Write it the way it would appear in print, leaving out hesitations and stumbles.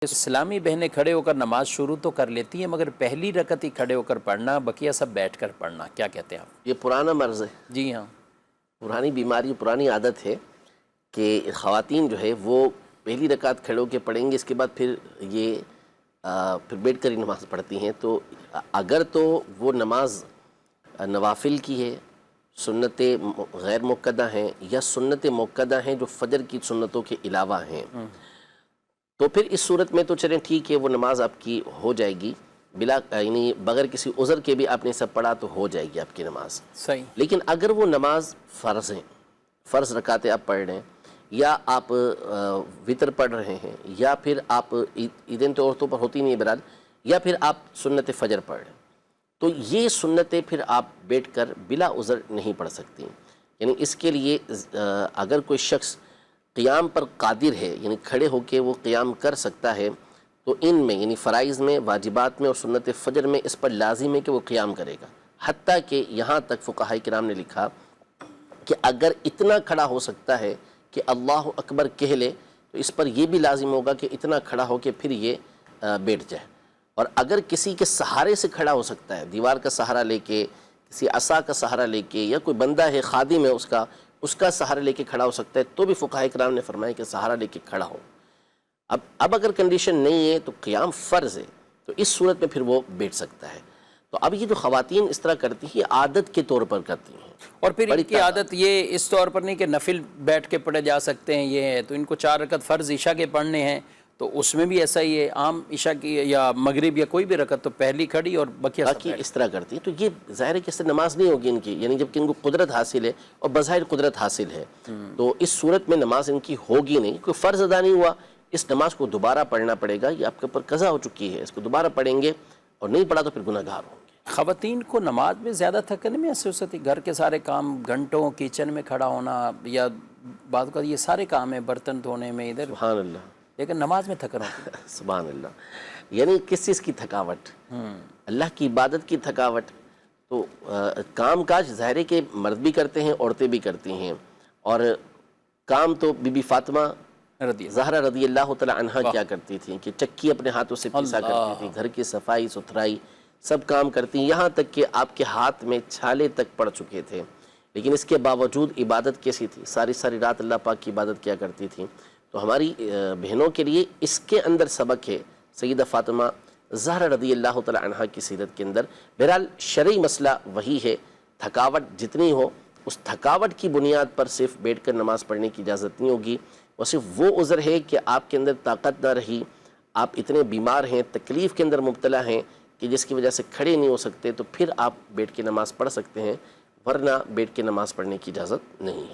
اسلامی بہنیں کھڑے ہو کر نماز شروع تو کر لیتی ہیں مگر پہلی رکعت ہی کھڑے ہو کر پڑھنا، بقیہ سب بیٹھ کر پڑھنا، کیا کہتے ہیں آپ؟ یہ پرانا مرض ہے، جی ہاں، پرانی بیماری، پرانی عادت ہے کہ خواتین جو ہے وہ پہلی رکعت کھڑے ہو کے پڑھیں گے، اس کے بعد پھر یہ پھر بیٹھ کر ہی نماز پڑھتی ہیں۔ تو اگر تو وہ نماز نوافل کی ہے، سنت غیر مؤکدہ ہیں یا سنت مؤکدہ ہیں جو فجر کی سنتوں کے علاوہ ہیں، تو پھر اس صورت میں تو چلیں ٹھیک ہے، وہ نماز آپ کی ہو جائے گی بلا یعنی بغیر کسی عذر کے بھی آپ نے سب پڑھا تو ہو جائے گی آپ کی نماز۔ صحیح۔ لیکن اگر وہ نماز فرض ہیں، فرض رکعتیں آپ پڑھ رہے ہیں، یا آپ وطر پڑھ رہے ہیں، یا پھر آپ عیدین تو عورتوں پر ہوتی نہیں ہے بہرحال، یا پھر آپ سنت فجر پڑھ رہے ہیں، تو یہ سنتیں پھر آپ بیٹھ کر بلا عذر نہیں پڑھ سکتی۔ یعنی اس کے لیے اگر کوئی شخص قیام پر قادر ہے، یعنی کھڑے ہو کے وہ قیام کر سکتا ہے، تو ان میں یعنی فرائض میں، واجبات میں اور سنت فجر میں اس پر لازم ہے کہ وہ قیام کرے گا۔ حتیٰ کہ یہاں تک فقہاء کرام نے لکھا کہ اگر اتنا کھڑا ہو سکتا ہے کہ اللہ اکبر کہہ لے تو اس پر یہ بھی لازم ہوگا کہ اتنا کھڑا ہو کے پھر یہ بیٹھ جائے۔ اور اگر کسی کے سہارے سے کھڑا ہو سکتا ہے، دیوار کا سہارا لے کے، کسی عصا کا سہارا لے کے، یا کوئی بندہ ہے خادم ہے اس کا سہارا لے کے کھڑا ہو سکتا ہے، تو بھی فقہاء کرام نے فرمایا کہ سہارا لے کے کھڑا ہو۔ اب اگر کنڈیشن نہیں ہے تو قیام فرض ہے، تو اس صورت میں پھر وہ بیٹھ سکتا ہے۔ تو اب یہ جو خواتین اس طرح کرتی ہیں، عادت کے طور پر کرتی ہیں، اور پھر ان کی عادت یہ اس طور پر نہیں کہ نفل بیٹھ کے پڑھے جا سکتے ہیں، یہ ہے تو ان کو 4 رکعت فرض عشاء کے پڑھنے ہیں، تو اس میں بھی ایسا ہی ہے، عام عشاء کی یا مغرب یا کوئی بھی رکعت تو پہلی کھڑی اور بقیہ سب باقی اس طرح کرتی ہیں۔ تو یہ ظاہر ہے کہ اس سے نماز نہیں ہوگی ان کی، یعنی جب کہ ان کو قدرت حاصل ہے اور بظاہر قدرت حاصل ہے، تو اس صورت میں نماز ان کی ہوگی نہیں، کوئی فرض ادا نہیں ہوا، اس نماز کو دوبارہ پڑھنا پڑے گا، یہ آپ کے اوپر قضا ہو چکی ہے، اس کو دوبارہ پڑھیں گے، اور نہیں پڑھا تو پھر گناہ گار ہوں گے۔ خواتین کو نماز میں زیادہ تھکن میں محسوس ہوتی، گھر کے سارے کام، گھنٹوں کچن میں کھڑا ہونا، یا بعض اوقات یہ سارے کام ہیں برتن دھونے میں ادھر، سبحان اللہ، لیکن نماز میں تھکن ہوتی ہے۔ سبحان اللہ، یعنی کس چیز کی تھکاوٹ؟ اللہ کی عبادت کی تھکاوٹ۔ تو کام کاج ظاہر ہے کہ مرد بھی کرتے ہیں، عورتیں بھی کرتی ہیں، اور کام تو بی بی فاطمہ زہرا رضی اللہ تعالی عنہ کیا کرتی تھیں کہ چکی اپنے ہاتھوں سے پیسا کرتی تھی، گھر کی صفائی ستھرائی سب کام کرتی ہیں، یہاں تک کہ آپ کے ہاتھ میں چھالے تک پڑ چکے تھے، لیکن اس کے باوجود عبادت کیسی تھی، ساری ساری رات اللہ پاک کی عبادت کیا کرتی تھیں۔ تو ہماری بہنوں کے لیے اس کے اندر سبق ہے سیدہ فاطمہ زہرا رضی اللہ تعالی عنہ کی سیرت کے اندر۔ بہرحال شرعی مسئلہ وہی ہے، تھکاوٹ جتنی ہو اس تھکاوٹ کی بنیاد پر صرف بیٹھ کر نماز پڑھنے کی اجازت نہیں ہوگی، اور صرف وہ عذر ہے کہ آپ کے اندر طاقت نہ رہی، آپ اتنے بیمار ہیں، تکلیف کے اندر مبتلا ہیں کہ جس کی وجہ سے کھڑے نہیں ہو سکتے، تو پھر آپ بیٹھ کے نماز پڑھ سکتے ہیں، ورنہ بیٹھ کے نماز پڑھنے کی اجازت نہیں ہے۔